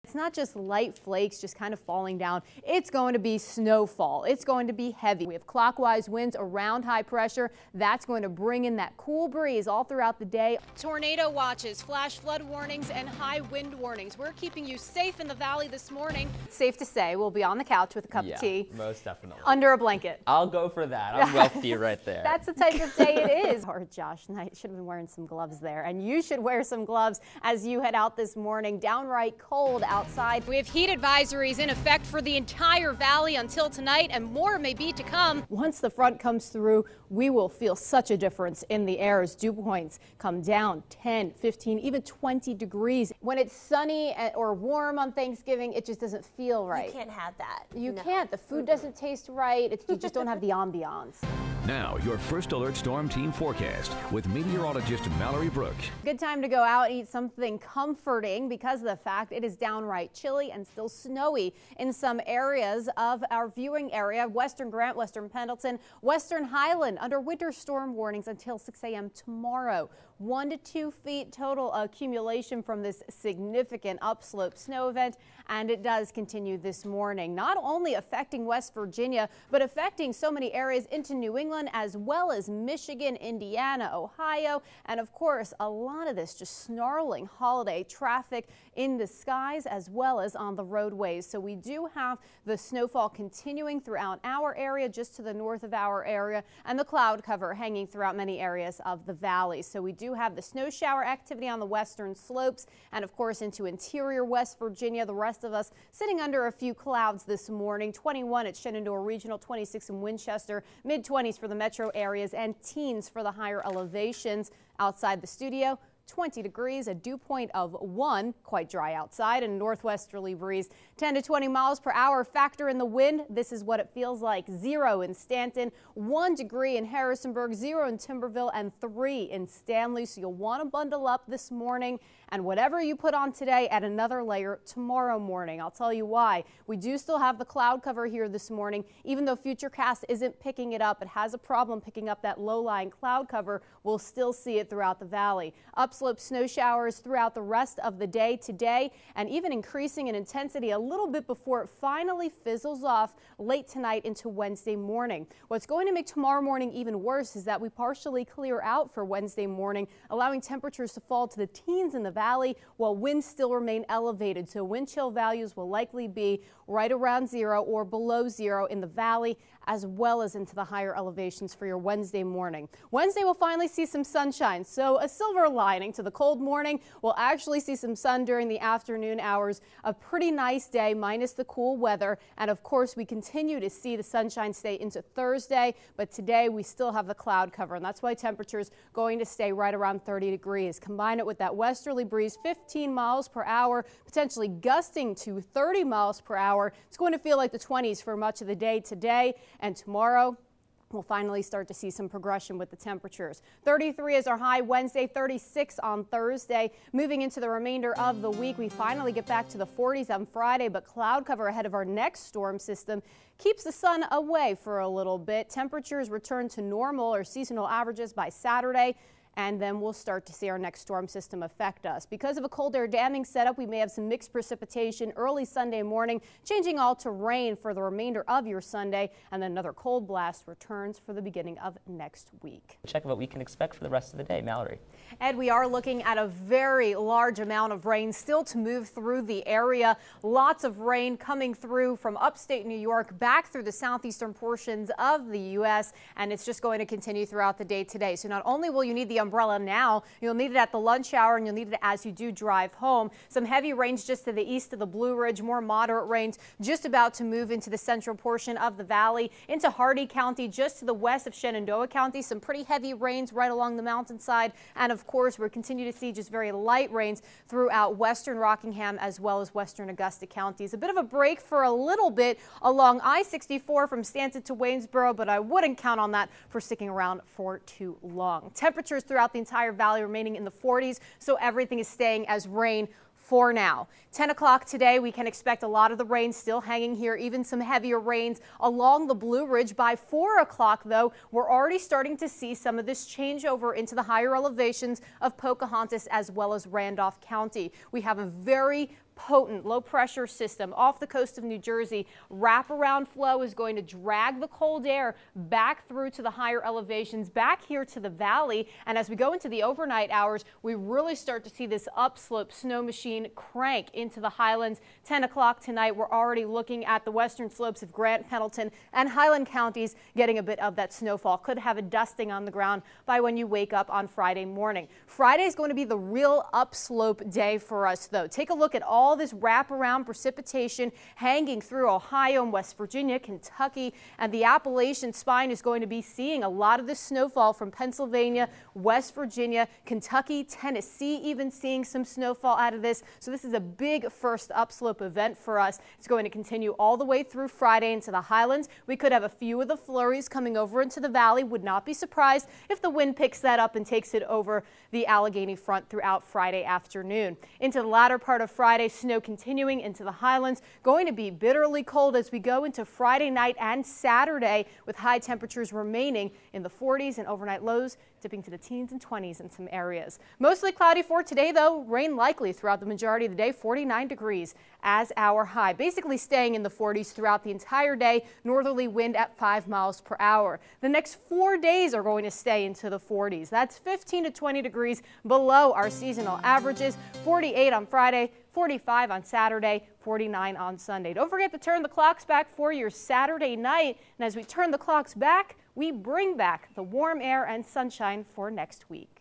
It's not just light flakes just kind of falling down. It's going to be snowfall. It's going to be heavy. We have clockwise winds around high pressure. That's going to bring in that cool breeze all throughout the day. Tornado watches, flash flood warnings, and high wind warnings. We're keeping you safe in the valley this morning. It's safe to say we'll be on the couch with a cup of tea. Most definitely. Under a blanket. I'll go for that. I'm wealthy right there. That's the type of day it is. Or Josh Knight should have been wearing some gloves there. And you should wear some gloves as you head out this morning. Downright cold outside. We have heat advisories in effect for the entire valley until tonight, and more may be to come. Once the front comes through, we will feel such a difference in the air as dew points come down 10, 15, even 20 degrees. When it's sunny or warm on Thanksgiving, it just doesn't feel right. You can't have that. You can't. The food doesn't taste right. You just don't have the ambiance. Now, your First Alert Storm Team forecast with meteorologist Mallory Brooke. Good time to go out and eat something comforting because of the fact it is downright chilly and still snowy in some areas of our viewing area. Western Grant, Western Pendleton, Western Highland under winter storm warnings until 6 a.m. tomorrow. 1 to 2 feet total accumulation from this significant upslope snow event, and it does continue this morning, not only affecting West Virginia, but affecting so many areas into New England as well as Michigan, Indiana, Ohio, and of course a lot of this just snarling holiday traffic in the skies as well as on the roadways. So we do have the snowfall continuing throughout our area, just to the north of our area, and the cloud cover hanging throughout many areas of the valley. So we do have the snow shower activity on the western slopes and of course into interior West Virginia. The rest of us sitting under a few clouds this morning. 21 at Shenandoah Regional, 26 in Winchester, mid-20s for the metro areas, and teens for the higher elevations. Outside the studio, 20 degrees, a dew point of 1, quite dry outside, and a northwesterly breeze 10 to 20 miles per hour. Factor in the wind. This is what it feels like. 0 in Stanton, 1 degree in Harrisonburg, 0 in Timberville, and 3 in Stanley. So you'll want to bundle up this morning, and whatever you put on today, add another layer tomorrow morning. I'll tell you why. We do still have the cloud cover here this morning. Even though Futurecast isn't picking it up, it has a problem picking up that low-lying cloud cover. We'll still see it throughout the valley. Upslope snow showers throughout the rest of the day today, and even increasing in intensity a little bit before it finally fizzles off late tonight into Wednesday morning. What's going to make tomorrow morning even worse is that we partially clear out for Wednesday morning, allowing temperatures to fall to the teens in the valley while winds still remain elevated. So wind chill values will likely be right around 0 or below 0 in the valley, as well as into the higher elevations for your Wednesday morning. Wednesday will finally see some sunshine, so a silver lining to the cold morning. We'll actually see some sun during the afternoon hours. A pretty nice day minus the cool weather, and of course we continue to see the sunshine stay into Thursday, but today we still have the cloud cover, and that's why temperatures going to stay right around 30 degrees. Combine it with that westerly breeze, 15 miles per hour, potentially gusting to 30 miles per hour. It's going to feel like the 20s for much of the day today, and tomorrow we'll finally start to see some progression with the temperatures. 33 is our high Wednesday, 36 on Thursday. Moving into the remainder of the week, we finally get back to the 40s on Friday, but cloud cover ahead of our next storm system keeps the sun away for a little bit. Temperatures return to normal or seasonal averages by Saturday, and then we'll start to see our next storm system affect us. Because of a cold air damming setup, we may have some mixed precipitation early Sunday morning, changing all to rain for the remainder of your Sunday, and then another cold blast returns for the beginning of next week. Check what we can expect for the rest of the day, Mallory. Ed, we are looking at a very large amount of rain still to move through the area. Lots of rain coming through from upstate New York back through the southeastern portions of the U.S., and it's just going to continue throughout the day today. So not only will you need the umbrella now, you'll need it at the lunch hour, and you'll need it as you do drive home. Some heavy rains just to the east of the Blue Ridge, more moderate rains just about to move into the central portion of the valley, into Hardy County, just to the west of Shenandoah County. Some pretty heavy rains right along the mountainside, and of course we're continuing to see just very light rains throughout western Rockingham as well as western Augusta counties. A bit of a break for a little bit along I-64 from Stanton to Waynesboro, but I wouldn't count on that for sticking around for too long. Temperatures throughout the entire valley remaining in the 40s, so everything is staying as rain for now. 10 o'clock today, we can expect a lot of the rain still hanging here, even some heavier rains along the Blue Ridge. By 4 o'clock, though, we're already starting to see some of this change over into the higher elevations of Pocahontas as well as Randolph County. We have a very potent low pressure system off the coast of New Jersey. Wraparound flow is going to drag the cold air back through to the higher elevations, back here to the valley. And as we go into the overnight hours, we really start to see this upslope snow machine crank into the highlands. 10 o'clock tonight, we're already looking at the western slopes of Grant, Pendleton, and Highland counties getting a bit of that snowfall. Could have a dusting on the ground by when you wake up on Friday morning. Friday is going to be the real upslope day for us, though. Take a look at all this wraparound precipitation hanging through Ohio and West Virginia, Kentucky, and the Appalachian spine is going to be seeing a lot of this snowfall from Pennsylvania, West Virginia, Kentucky, Tennessee, even seeing some snowfall out of this. So this is a big first upslope event for us. It's going to continue all the way through Friday into the highlands. We could have a few of the flurries coming over into the valley. Would not be surprised if the wind picks that up and takes it over the Allegheny front throughout Friday afternoon. Into the latter part of Friday, snow continuing into the highlands. Going to be bitterly cold as we go into Friday night and Saturday, with high temperatures remaining in the 40s and overnight lows dipping to the teens and 20s in some areas. Mostly cloudy for today, though. Rain likely throughout the majority of the day. 49 degrees as our high. Basically staying in the 40s throughout the entire day. Northerly wind at 5 miles per hour. The next 4 days are going to stay into the 40s. That's 15 to 20 degrees below our seasonal averages. 48 on Friday, 45 on Saturday, 49 on Sunday. Don't forget to turn the clocks back for your Saturday night. And as we turn the clocks back, we bring back the warm air and sunshine for next week.